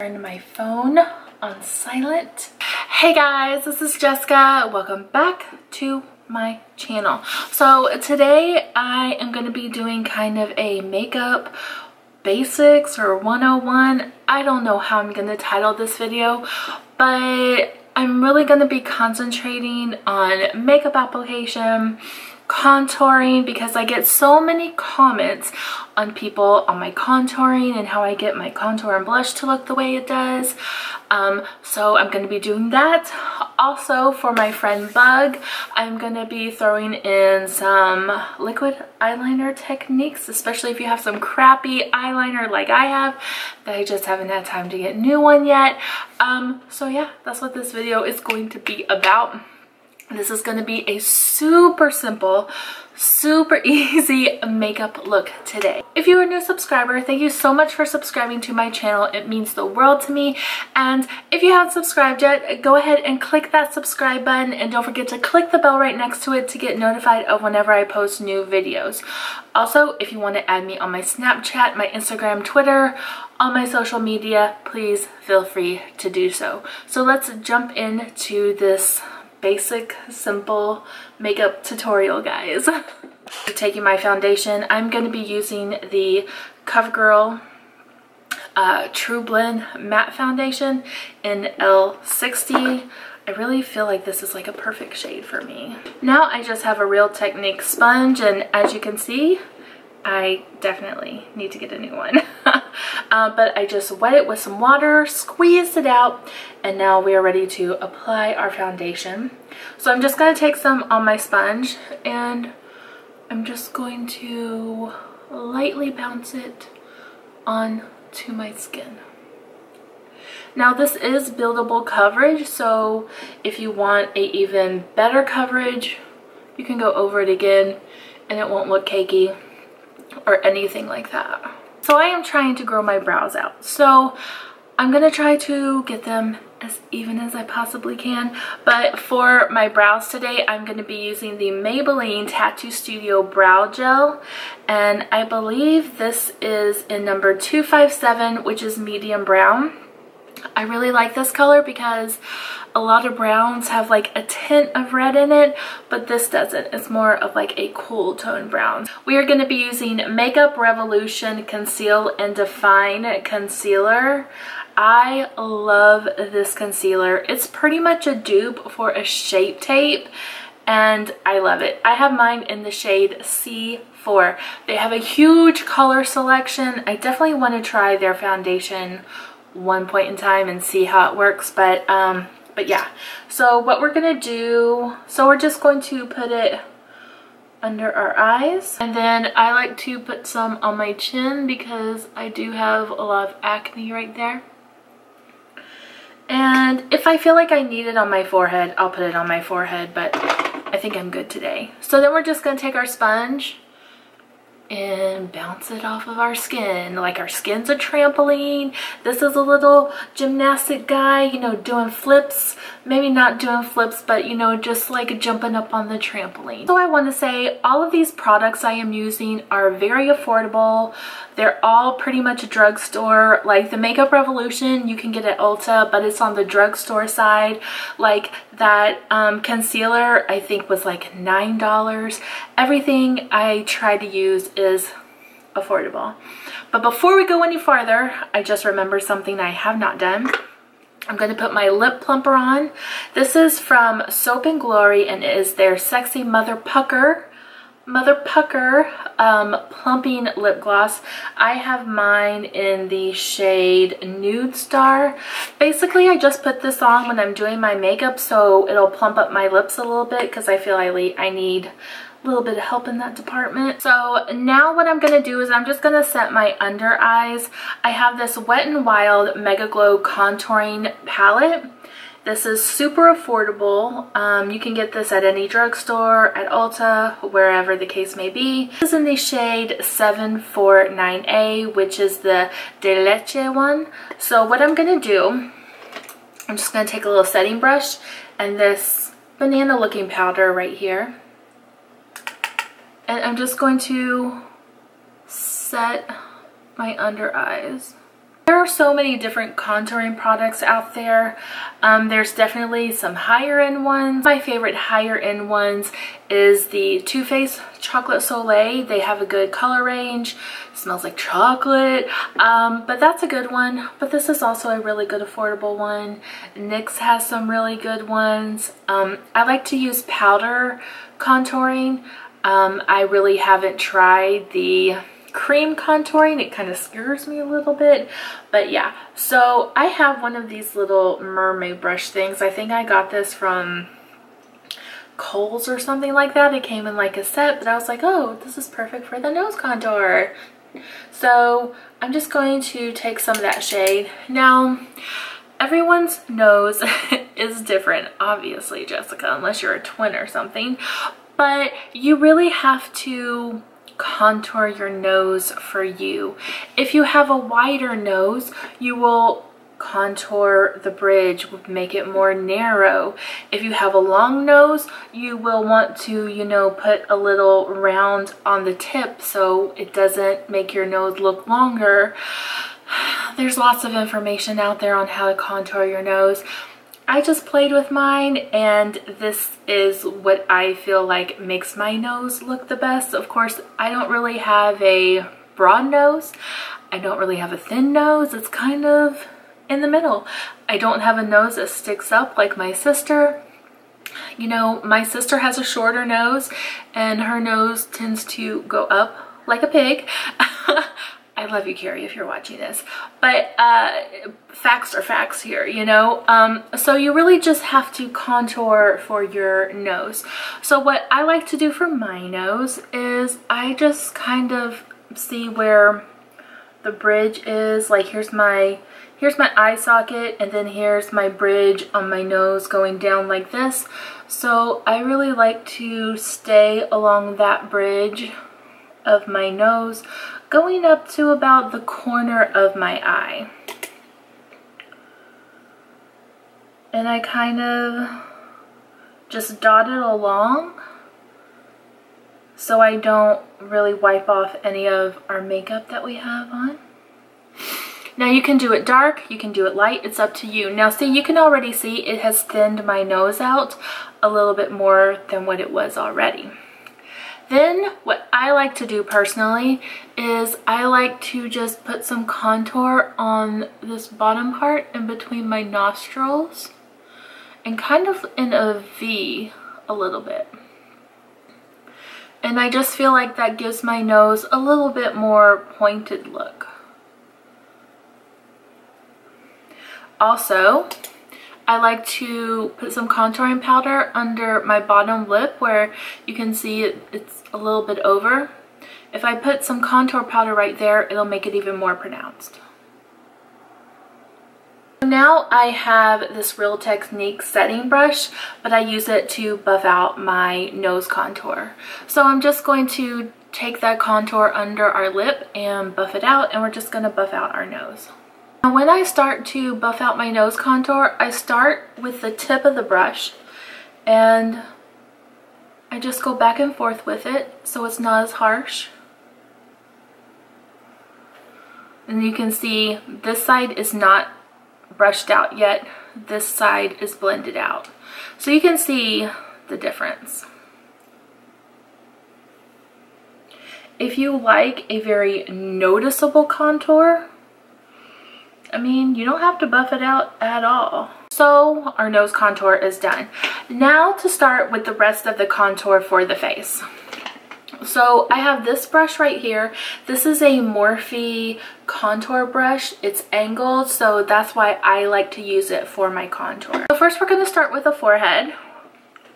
Turn my phone on silent. Hey guys, this is Jessica. Welcome back to my channel. So today I am going to be doing kind of a makeup basics or 101. I don't know how I'm going to title this video, but I'm really going to be concentrating on makeup application, contouring, because I get so many comments on people on my contouring and how I get my contour and blush to look the way it does. So I'm going to be doing that. Also, for my friend Bug, I'm going to be throwing in some liquid eyeliner techniques, especially if you have some crappy eyeliner like I have that I just haven't had time to get a new one yet. So yeah, that's what this video is going to be about. This is going to be a super simple, super easy makeup look today. If you're a new subscriber, thank you so much for subscribing to my channel. It means the world to me. And if you haven't subscribed yet, go ahead and click that subscribe button, and don't forget to click the bell right next to it to get notified of whenever I post new videos. Also, if you want to add me on my Snapchat, my Instagram, Twitter, all my social media, please feel free to do so. So let's jump into this basic, simple makeup tutorial, guys. Taking my foundation, I'm going to be using the CoverGirl True Blend Matte Foundation in L60. I really feel like this is like a perfect shade for me. Now I just have a Real Technique sponge, and as you can see, I definitely need to get a new one. But I just wet it with some water, squeezed it out, and now we are ready to apply our foundation. So I'm just going to take some on my sponge, and I'm just going to lightly bounce it onto my skin. Now this is buildable coverage, so if you want a even better coverage, you can go over it again and it won't look cakey or anything like that. So I am trying to grow my brows out, so I'm gonna try to get them as even as I possibly can. But for my brows today, I'm gonna be using the Maybelline Tattoo Studio Brow Gel, and I believe this is in number 257, which is medium brown. I really like this color because a lot of browns have like a tint of red in it, but this doesn't. It's more of like a cool tone brown. We are going to be using Makeup Revolution Conceal and Define Concealer. I love this concealer. It's pretty much a dupe for a Shape Tape, and I love it. I have mine in the shade C4. They have a huge color selection. I definitely want to try their foundation one point in time and see how it works, but yeah. So what we're gonna do, so we're just going to put it under our eyes, and then I like to put some on my chin because I do have a lot of acne right there. And if I feel like I need it on my forehead, I'll put it on my forehead, but I think I'm good today. So then we're just gonna take our sponge and bounce it off of our skin. Like our skin's a trampoline. This is a little gymnastic guy, you know, doing flips. Maybe not doing flips, but you know, just like jumping up on the trampoline. So I want to say all of these products I am using are very affordable. They're all pretty much drugstore. Like the Makeup Revolution you can get at Ulta, but it's on the drugstore side. Like that concealer I think was like $9. Everything I try to use is affordable. But before we go any farther, I just remembered something I have not done. I'm going to put my lip plumper on. This is from Soap and Glory, and it is their Sexy Mother Pucker plumping lip gloss. I have mine in the shade Nude Star. Basically, I just put this on when I'm doing my makeup so it'll plump up my lips a little bit, because I feel I need a little bit of help in that department. So now what I'm going to do is I'm just going to set my under eyes. I have this Wet n Wild Mega Glow Contouring Palette. This is super affordable. You can get this at any drugstore, at Ulta, wherever the case may be. This is in the shade 749A, which is the De Leche one. So what I'm going to do, I'm just going to take a little setting brush and this banana looking powder right here. And I'm just going to set my under eyes. There are so many different contouring products out there. There's definitely some higher end ones. My favorite higher end ones is the Too Faced Chocolate Soleil. They have a good color range. It smells like chocolate, but that's a good one. But this is also a really good affordable one. NYX has some really good ones. I like to use powder contouring. I really haven't tried the cream contouring. It kind of scares me a little bit, but yeah. So I have one of these little mermaid brush things. I think I got this from Kohl's or something like that. It came in like a set, but I was like, oh, this is perfect for the nose contour. So I'm just going to take some of that shade. Now, everyone's nose is different, obviously, Jessica, unless you're a twin or something, but you really have to contour your nose for you. If you have a wider nose, you will contour the bridge, make it more narrow. If you have a long nose, you will want to, you know, put a little round on the tip so it doesn't make your nose look longer. There's lots of information out there on how to contour your nose. I just played with mine, and this is what I feel like makes my nose look the best. Of course, I don't really have a broad nose. I don't really have a thin nose. It's kind of in the middle. I don't have a nose that sticks up like my sister. You know, my sister has a shorter nose, and her nose tends to go up like a pig. I love you, Carrie, if you're watching this, but facts are facts here, you know. So you really just have to contour for your nose. So what I like to do for my nose is I just kind of see where the bridge is. Like here's my eye socket, and then here's my bridge on my nose going down like this. So I really like to stay along that bridge of my nose, going up to about the corner of my eye. And I kind of just dot it along so I don't really wipe off any of our makeup that we have on. Now you can do it dark, you can do it light, it's up to you. Now see, you can already see it has thinned my nose out a little bit more than what it was already. Then what I like to do personally is I like to just put some contour on this bottom part in between my nostrils and kind of in a V a little bit. And I just feel like that gives my nose a little bit more pointed look. Also, I like to put some contouring powder under my bottom lip where you can see it's a little bit over. If I put some contour powder right there, it'll make it even more pronounced. Now I have this Real Technique setting brush, but I use it to buff out my nose contour. So I'm just going to take that contour under our lip and buff it out, and we're just going to buff out our nose. Now when I start to buff out my nose contour, I start with the tip of the brush and I just go back and forth with it so it's not as harsh. And you can see this side is not brushed out yet. This side is blended out. So you can see the difference. If you like a very noticeable contour, I mean, you don't have to buff it out at all. So our nose contour is done. Now to start with the rest of the contour for the face. So I have this brush right here. This is a Morphe contour brush. It's angled, so that's why I like to use it for my contour. So first we're going to start with the forehead.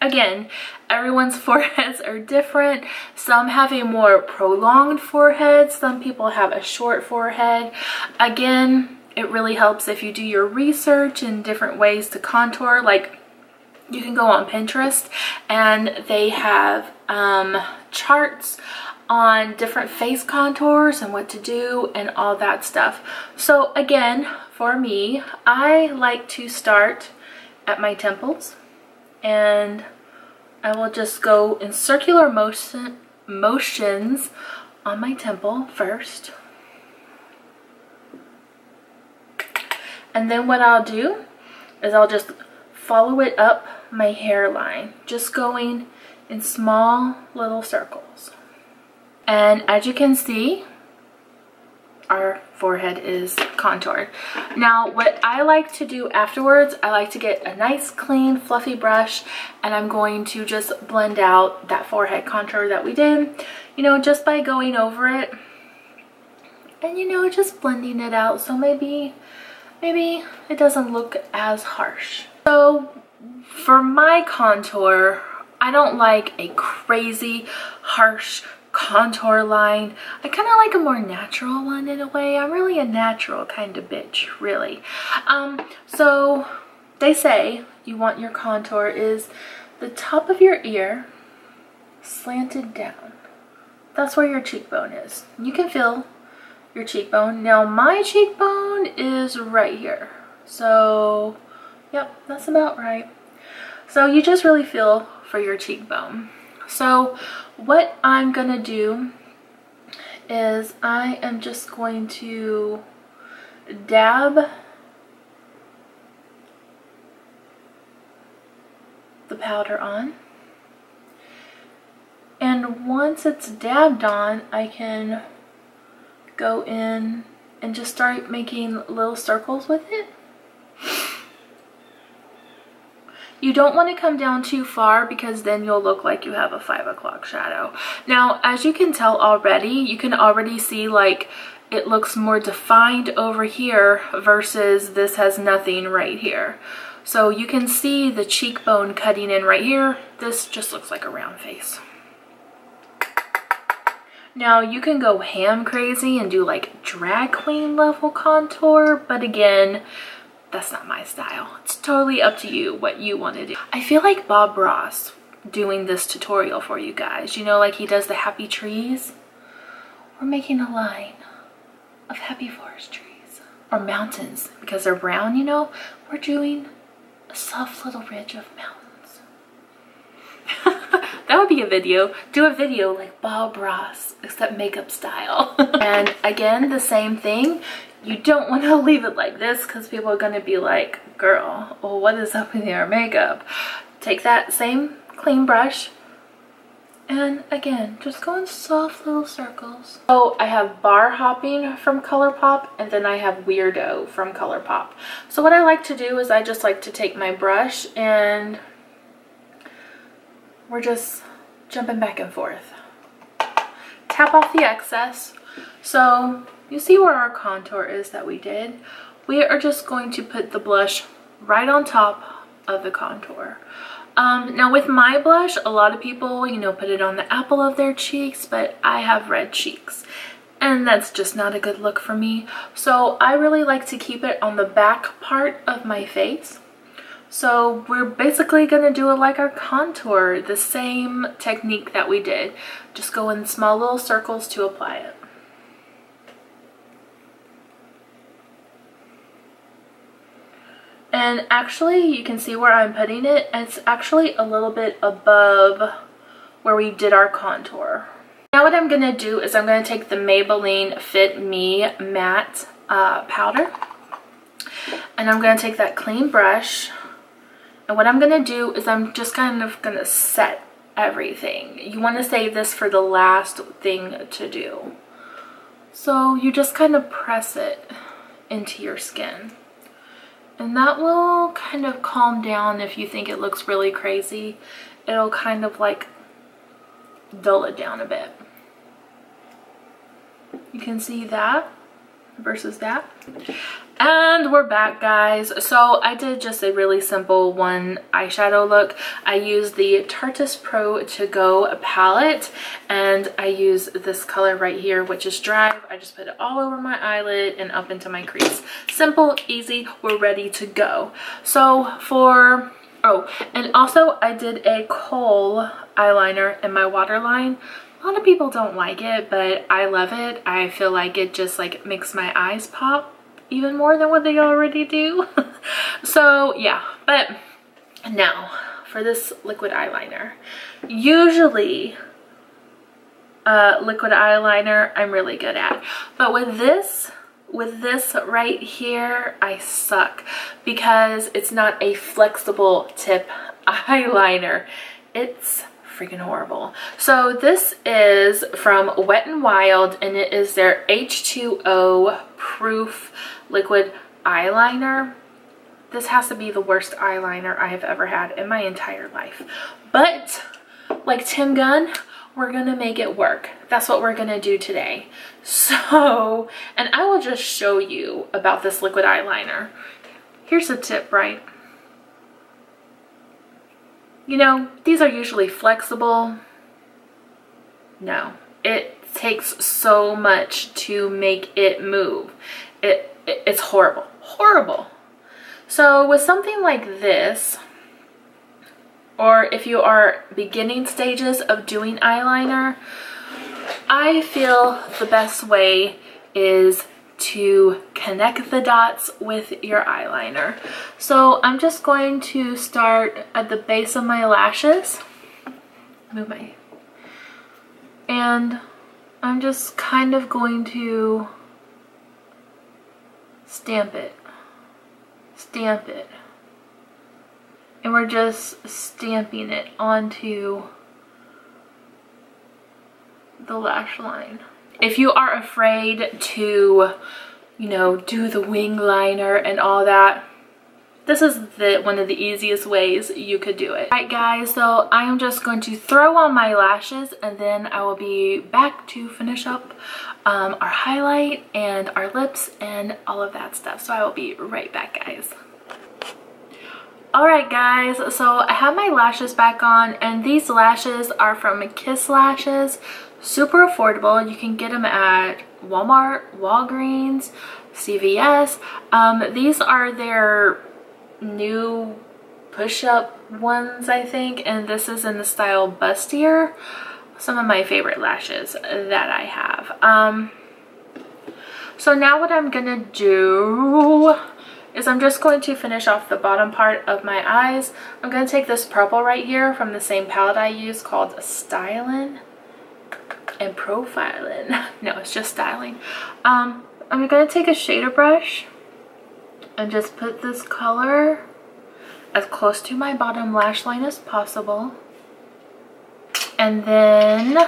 Again, everyone's foreheads are different. Some have a more prolonged forehead. Some people have a short forehead. Again, it really helps if you do your research in different ways to contour. Like, you can go on Pinterest and they have charts on different face contours and what to do and all that stuff. So again, for me, I like to start at my temples, and I will just go in circular motions on my temple first. And then what I'll do is I'll just follow it up my hairline, just going in small little circles. And as you can see, our forehead is contoured. Now, what I like to do afterwards, I like to get a nice, clean, fluffy brush, and I'm going to just blend out that forehead contour that we did, you know, just by going over it and, you know, just blending it out. So maybe it doesn't look as harsh. So for my contour, I don't like a crazy, harsh contour line. I kind of like a more natural one in a way. I'm really a natural kind of bitch, really. So they say you want your contour is the top of your ear slanted down. That's where your cheekbone is. You can feel your cheekbone. Now my cheekbone is right here. So yep, that's about right. So you just really feel for your cheekbone. So what I'm gonna do is I am just going to dab the powder on, and once it's dabbed on, I can go in and just start making little circles with it. You don't want to come down too far because then you'll look like you have a 5 o'clock shadow. Now, as you can tell already, you can already see like it looks more defined over here versus this has nothing right here. So you can see the cheekbone cutting in right here. This just looks like a round face. Now you can go ham crazy and do like drag queen level contour, but again, that's not my style. It's totally up to you what you want to do. I feel like Bob Ross doing this tutorial for you guys. You know, like he does the happy trees. We're making a line of happy forest trees. Or mountains, because they're brown, you know. We're doing a soft little ridge of mountains. That would be a video. Do a video like Bob Ross, except makeup style. And again, the same thing. You don't want to leave it like this because people are going to be like, girl, well, what is up with your makeup? Take that same clean brush and again, just go in soft little circles. So I have Bar Hopping from ColourPop, and then I have Weirdo from ColourPop. So what I like to do is I just like to take my brush and we're just jumping back and forth. Tap off the excess. So you see where our contour is that we did? We are just going to put the blush right on top of the contour. Now with my blush, a lot of people, you know, put it on the apple of their cheeks, but I have red cheeks and that's just not a good look for me. So I really like to keep it on the back part of my face. So we're basically gonna do it like our contour, the same technique that we did. Just go in small little circles to apply it. And actually, you can see where I'm putting it. It's actually a little bit above where we did our contour. Now what I'm going to do is I'm going to take the Maybelline Fit Me Matte powder. And I'm going to take that clean brush. And what I'm going to do is I'm just kind of going to set everything. You want to save this for the last thing to do. So you just kind of press it into your skin. And that will kind of calm down if you think it looks really crazy. It'll kind of like dull it down a bit. You can see that versus that. And we're back, guys. So I did just a really simple one eyeshadow look. I used the Tarteist Pro To Go palette, and I use this color right here, which is Drive. I just put it all over my eyelid and up into my crease. Simple, easy, we're ready to go. So for, oh, and also I did a kohl eyeliner in my waterline. A lot of people don't like it, but I love it. I feel like it just like makes my eyes pop even more than what they already do. So yeah, but now for this liquid eyeliner. Usually liquid eyeliner I'm really good at, but with this with this right here, I suck because it's not a flexible tip eyeliner. It's freaking horrible. So this is from Wet n Wild, and it is their H2O proof liquid eyeliner. This has to be the worst eyeliner I have ever had in my entire life. But like Tim Gunn, we're gonna make it work. That's what we're gonna do today. So, and I will just show you about this liquid eyeliner. Here's a tip, right? You know, these are usually flexible. No, it takes so much to make it move. It's horrible, horrible. So with something like this, or if you are beginning stages of doing eyeliner, I feel the best way is to connect the dots with your eyeliner. So I'm just going to start at the base of my lashes. Move my... And I'm just kind of going to stamp it. Stamp it. And we're just stamping it onto the lash line. If you are afraid to, you know, do the wing liner and all that, this is one of the easiest ways you could do it. Alright guys, so I am just going to throw on my lashes and then I will be back to finish up our highlight and our lips and all of that stuff. So I will be right back, guys. Alright guys, so I have my lashes back on, and these lashes are from Kiss Lashes. Super affordable. You can get them at Walmart, Walgreens, CVS. These are their new push-up ones, I think, and this is in the style Bustier. Some of my favorite lashes that I have. So now what I'm gonna do is I'm just going to finish off the bottom part of my eyes. I'm going to take this purple right here from the same palette I use called Stylin' and Profilin'. No, it's just Styling. I'm going to take a shader brush and just put this color as close to my bottom lash line as possible. And then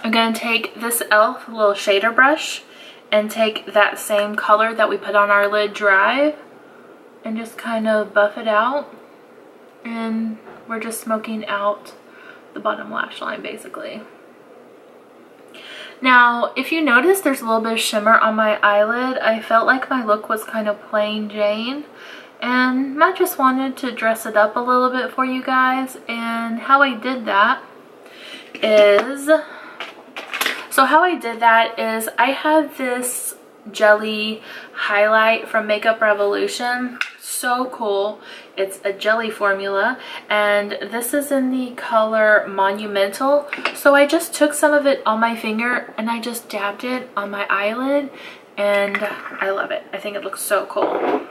I'm going to take this e.l.f. little shader brush and take that same color that we put on our lid Drive and just kind of buff it out, and we're just smoking out the bottom lash line basically. Now if you notice, there's a little bit of shimmer on my eyelid. I felt like my look was kind of plain Jane, and I just wanted to dress it up a little bit for you guys. And how I did that is, I had this jelly highlight from Makeup Revolution. So cool. It's a jelly formula, and this is in the color Monumental. So I just took some of it on my finger and I just dabbed it on my eyelid, and I love it. I think it looks so cool.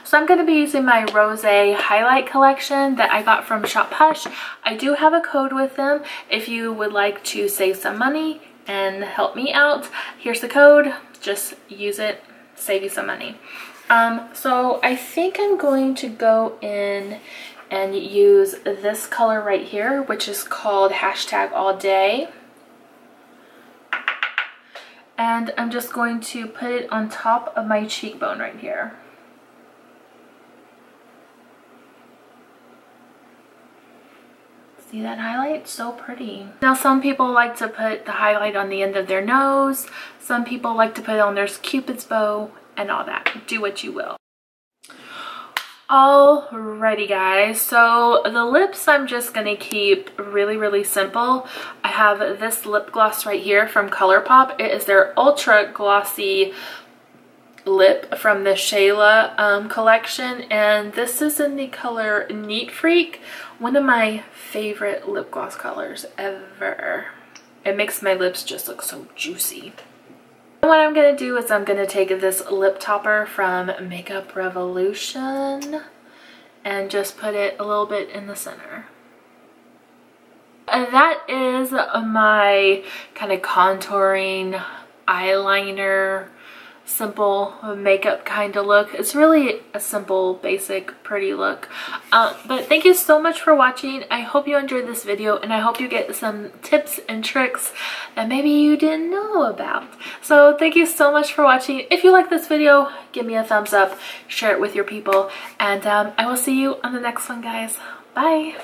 So I'm going to be using my Rosé highlight collection that I got from Shop Hush. I do have a code with them if you would like to save some money and help me out. Here's the code. Just use it, save you some money. So I think I'm going to go in and use this color right here, which is called #allday. And I'm just going to put it on top of my cheekbone right here. See that highlight? So pretty. Now some people like to put the highlight on the end of their nose. Some people like to put it on their Cupid's bow and all that. Do what you will. Alrighty guys, so the lips I'm just gonna keep really simple. I have this lip gloss right here from ColourPop. It is their ultra glossy lip from the Shayla collection, and this is in the color Neat Freak, one of my favorite lip gloss colors ever. It makes my lips just look so juicy. What I'm going to do is I'm going to take this lip topper from Makeup Revolution and just put it a little bit in the center. And that is my kind of contouring eyeliner simple makeup kind of look. It's really a simple, basic, pretty look. But thank you so much for watching. I hope you enjoyed this video, and I hope you get some tips and tricks that maybe you didn't know about. So thank you so much for watching. If you like this video, give me a thumbs up, share it with your people, and I will see you on the next one, guys. Bye.